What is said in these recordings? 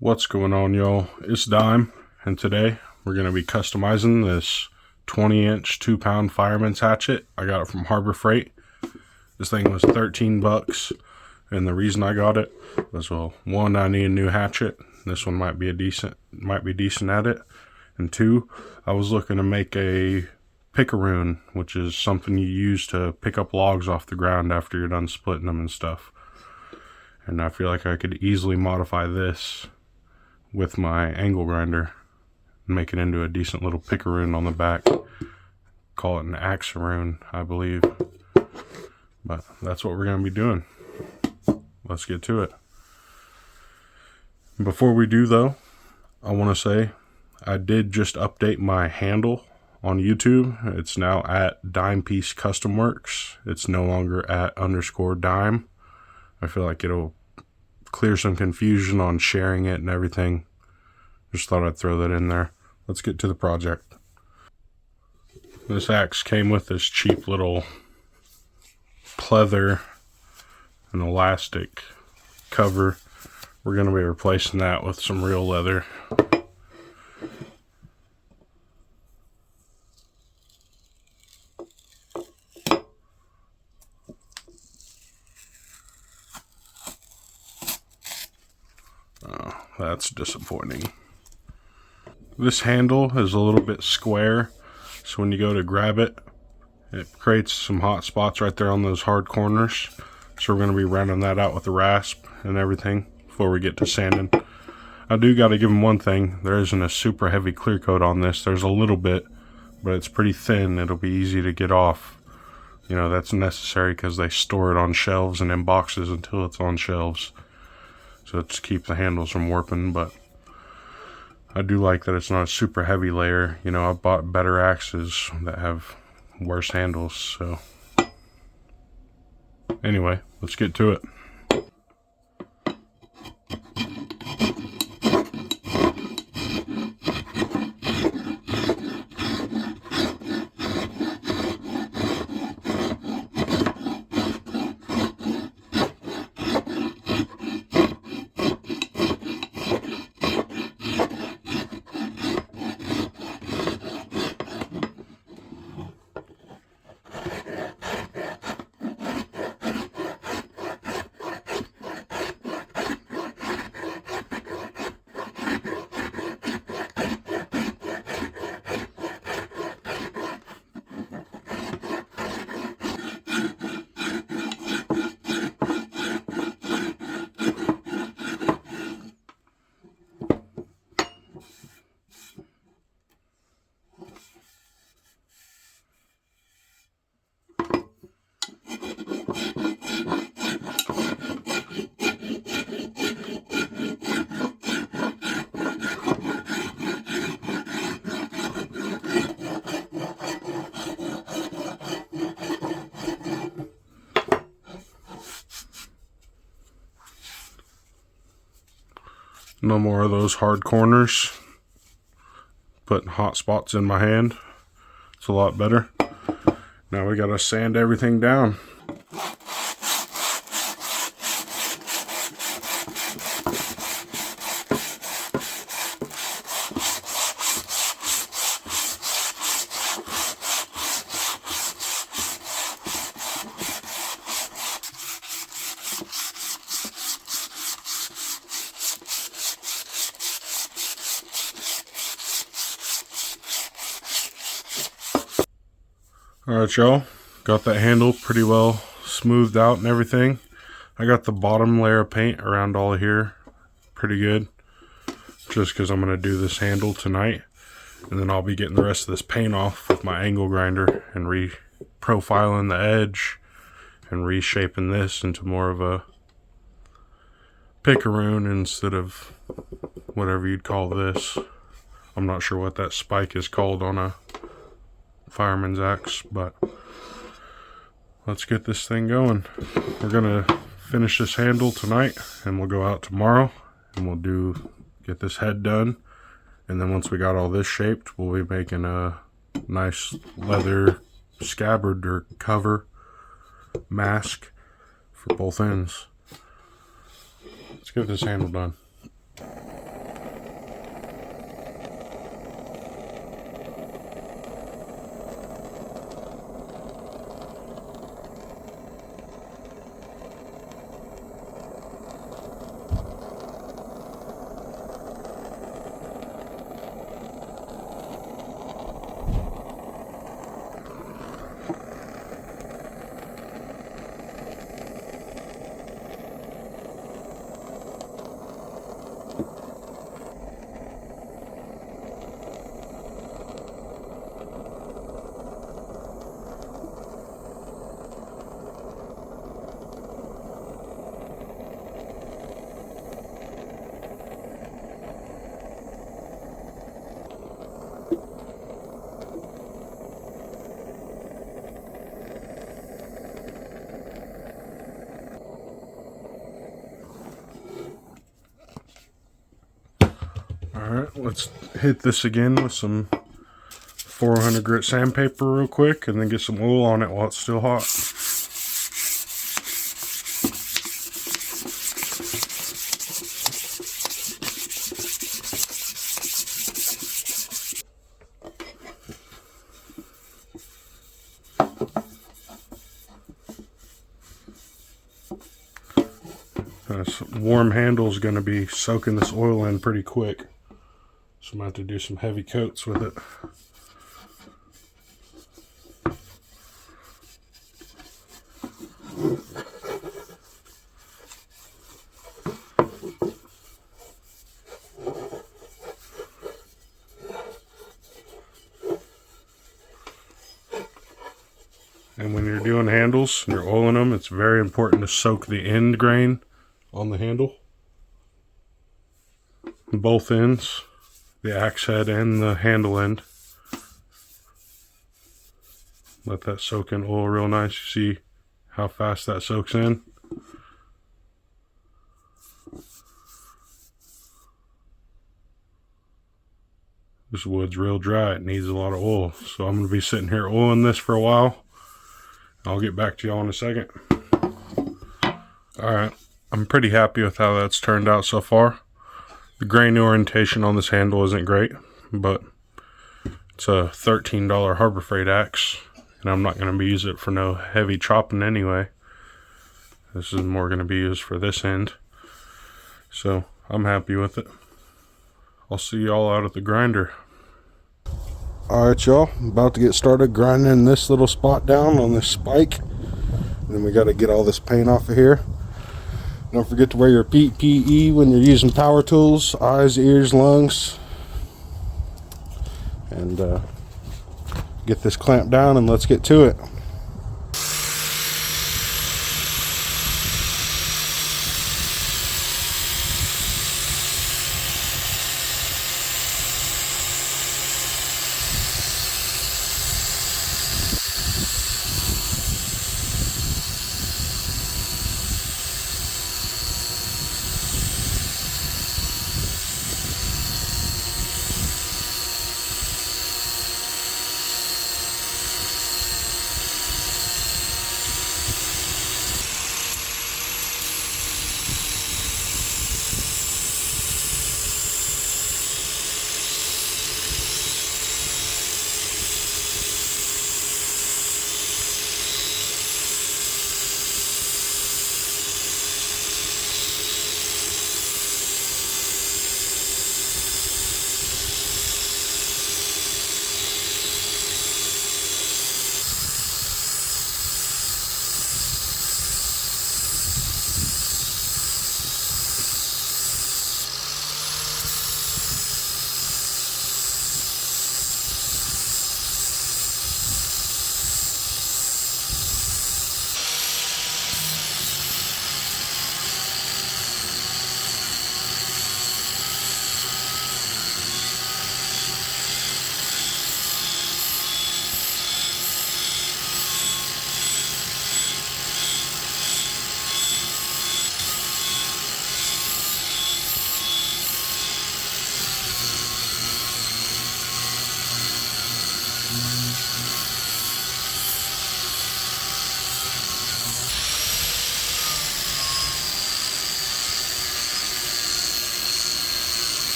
What's going on, y'all? It's Dime, and today we're going to be customizing this 20-inch 2-pound Fireman's hatchet. I got it from Harbor Freight. This thing was 13 bucks, and the reason I got it was, well, one, I need a new hatchet. This one might be decent at it, and two, I was looking to make a pickaroon, which is something you use to pick up logs off the ground after you're done splitting them and stuff. And I feel like I could easily modify this with my angle grinder and make it into a decent little pickaroon on the back. Call it an axaroon, I believe. But that's what we're going to be doing. Let's get to it. Before we do, though, I want to say I did just update my handle on YouTube. It's now at Dime Piece Custom Works. It's no longer at _dime. I feel like it'll clear some confusion on sharing it and everything. Just thought I'd throw that in there. Let's get to the project. This axe came with this cheap little pleather and elastic cover. We're going to be replacing that with some real leather. Oh, that's disappointing. This handle is a little bit square, so when you go to grab it, it creates some hot spots right there on those hard corners. So we're going to be rounding that out with a rasp and everything before we get to sanding. I do got to give them one thing. There isn't a super heavy clear coat on this. There's a little bit, but it's pretty thin. It'll be easy to get off. You know, that's necessary because they store it on shelves and in boxes until it's on shelves. So to keep the handles from warping, but I do like that it's not a super heavy layer. You know, I've bought better axes that have worse handles, so anyway, let's get to it. No more of those hard corners. Putting hot spots in my hand. It's a lot better. Now we gotta sand everything down. Alright, y'all, got that handle pretty well smoothed out and everything. I got the bottom layer of paint around all of here pretty good, just because I'm going to do this handle tonight, and then I'll be getting the rest of this paint off with my angle grinder and re-profiling the edge and reshaping this into more of a pickaroon instead of whatever you'd call this. I'm not sure what that spike is called on a Fireman's axe, but let's get this thing going. We're gonna finish this handle tonight, and we'll go out tomorrow and we'll get this head done, and then once we got all this shaped, we'll be making a nice leather scabbard or cover mask for both ends. Let's get this handle done. Alright, let's hit this again with some 400 grit sandpaper real quick and then get some oil on it while it's still hot. This warm handle is going to be soaking this oil in pretty quick, so I'm going to have to do some heavy coats with it. And when you're doing handles and you're oiling them, it's very important to soak the end grain on the handle. Both ends, the axe head and the handle end. Let that soak in oil real nice. You see how fast that soaks in. This wood's real dry, it needs a lot of oil. So I'm going to be sitting here oiling this for a while. I'll get back to y'all in a second. Alright, I'm pretty happy with how that's turned out so far. The grain orientation on this handle isn't great, but it's a $13 Harbor Freight axe, and I'm not going to be using it for no heavy chopping anyway. This is more going to be used for this end. So I'm happy with it. I'll see y'all out at the grinder. Alright y'all, about to get started grinding this little spot down on this spike. And then we got to get all this paint off of here. Don't forget to wear your PPE when you're using power tools, eyes, ears, lungs. And get this clamped down and let's get to it.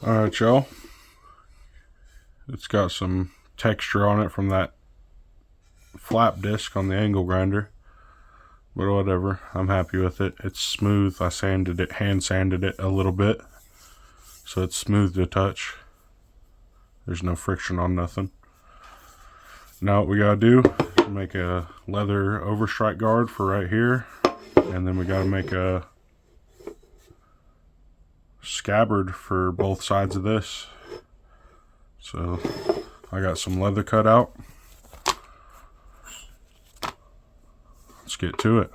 Alright y'all, it's got some texture on it from that flap disc on the angle grinder, but whatever, I'm happy with it. It's smooth. I sanded it, hand sanded it a little bit, so it's smooth to touch. There's no friction on nothing. Now what we gotta do Make a leather overstrike guard for right here, and then we got to make a scabbard for both sides of this. So I got some leather cut out. Let's get to it.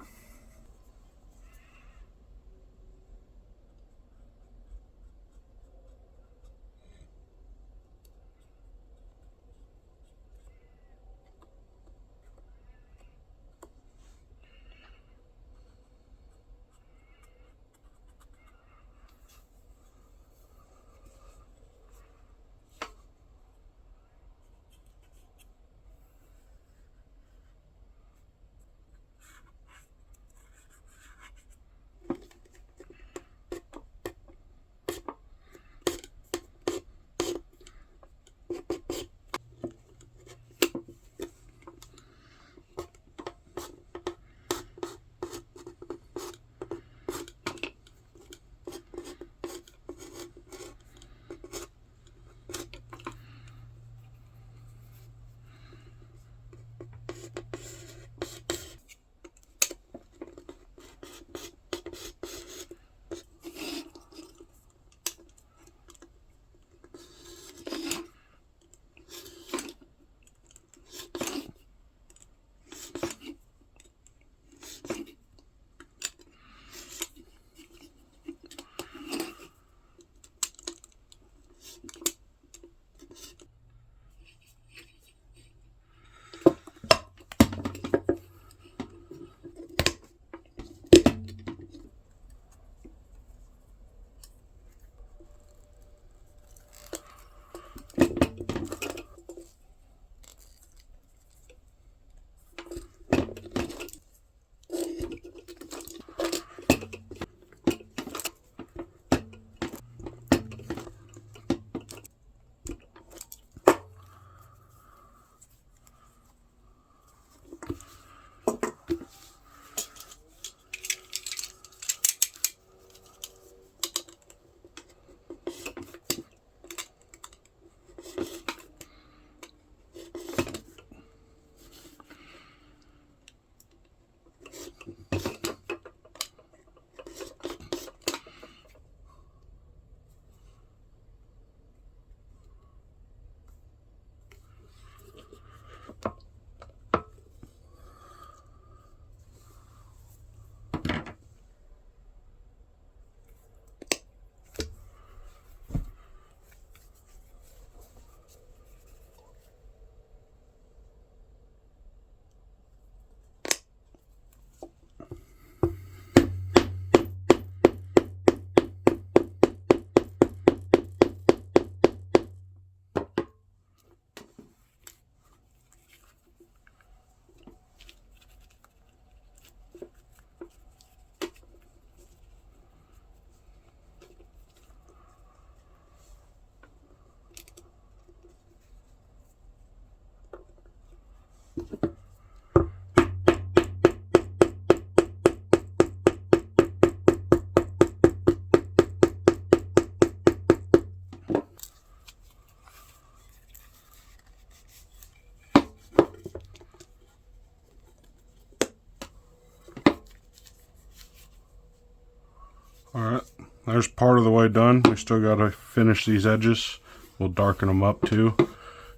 Alright, there's part of the way done. We still got to finish these edges. We'll darken them up too.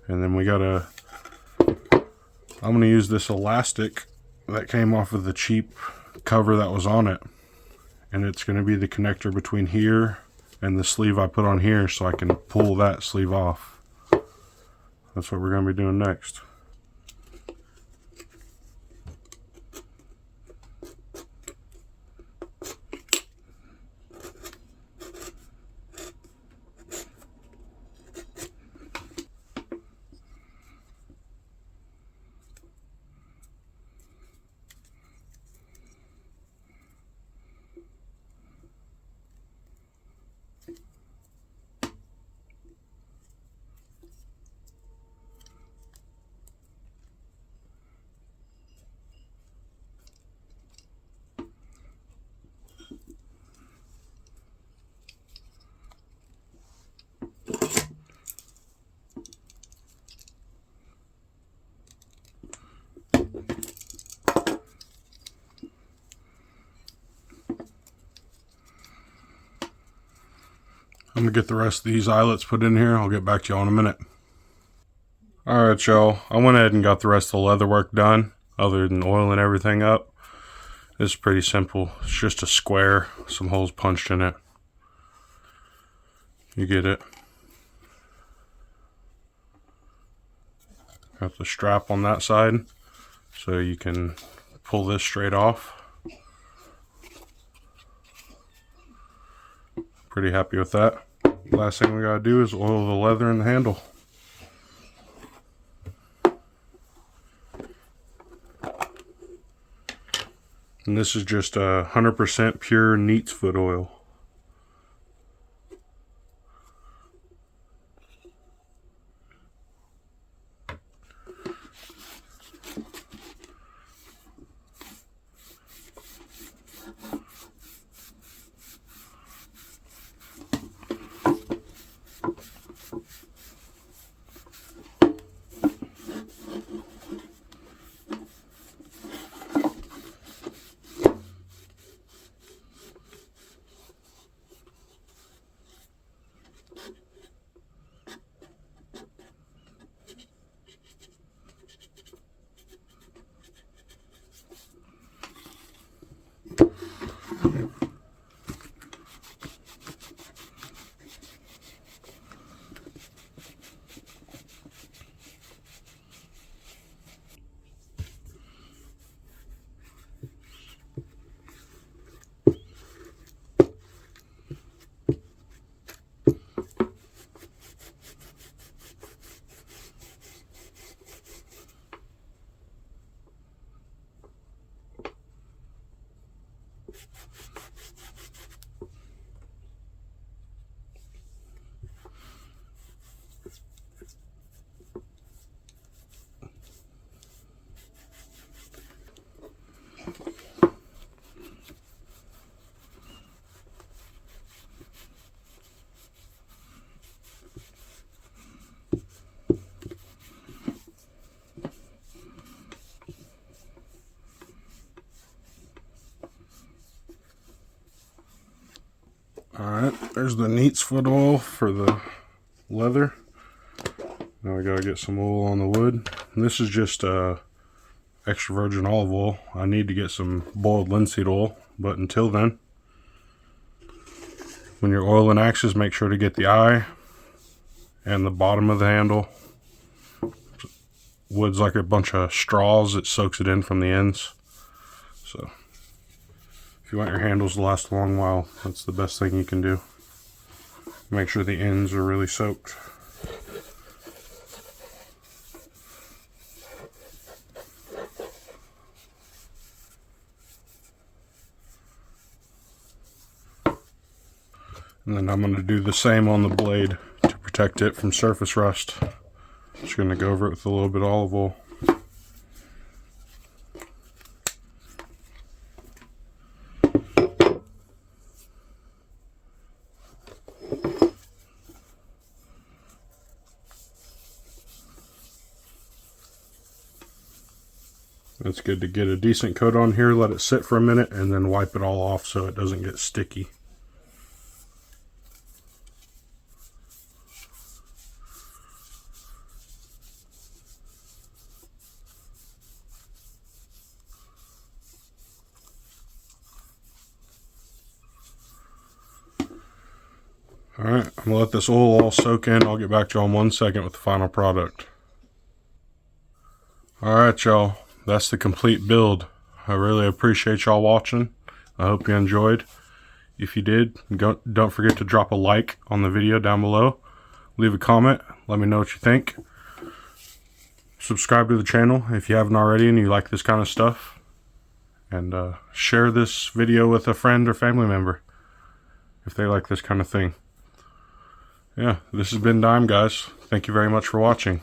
And then we got to, I'm going to use this elastic that came off of the cheap cover that was on it. And it's going to be the connector between here and the sleeve I put on here, so I can pull that sleeve off. That's what we're going to be doing next. gonna get the rest of these eyelets put in here. I'll get back to y'all in a minute. Alright, y'all. I went ahead and got the rest of the leather work done, other than oiling everything up. It's pretty simple. It's just a square, some holes punched in it. You get it. Got the strap on that side, so you can pull this straight off. Pretty happy with that. Last thing we gotta do is oil the leather in the handle. And this is just 100% pure neat's foot oil. Alright, there's the neat's foot oil for the leather. Now we gotta get some oil on the wood. And this is just extra virgin olive oil. I need to get some boiled linseed oil, but until then, when you're oiling axes, make sure to get the eye and the bottom of the handle. Wood's like a bunch of straws, it soaks it in from the ends. So if you want your handles to last a long while, that's the best thing you can do. Make sure the ends are really soaked. And then I'm going to do the same on the blade to protect it from surface rust. Just going to go over it with a little bit of olive oil. It's good to get a decent coat on here, let it sit for a minute, and then wipe it all off so it doesn't get sticky. Alright, I'm going to let this oil all soak in. I'll get back to y'all in 1 second with the final product. Alright y'all, that's the complete build. I really appreciate y'all watching. I hope you enjoyed. If you did, don't forget to drop a like on the video down below. Leave a comment, let me know what you think. Subscribe to the channel if you haven't already and you like this kind of stuff. And share this video with a friend or family member if they like this kind of thing. Yeah, this has been Dime, guys. Thank you very much for watching.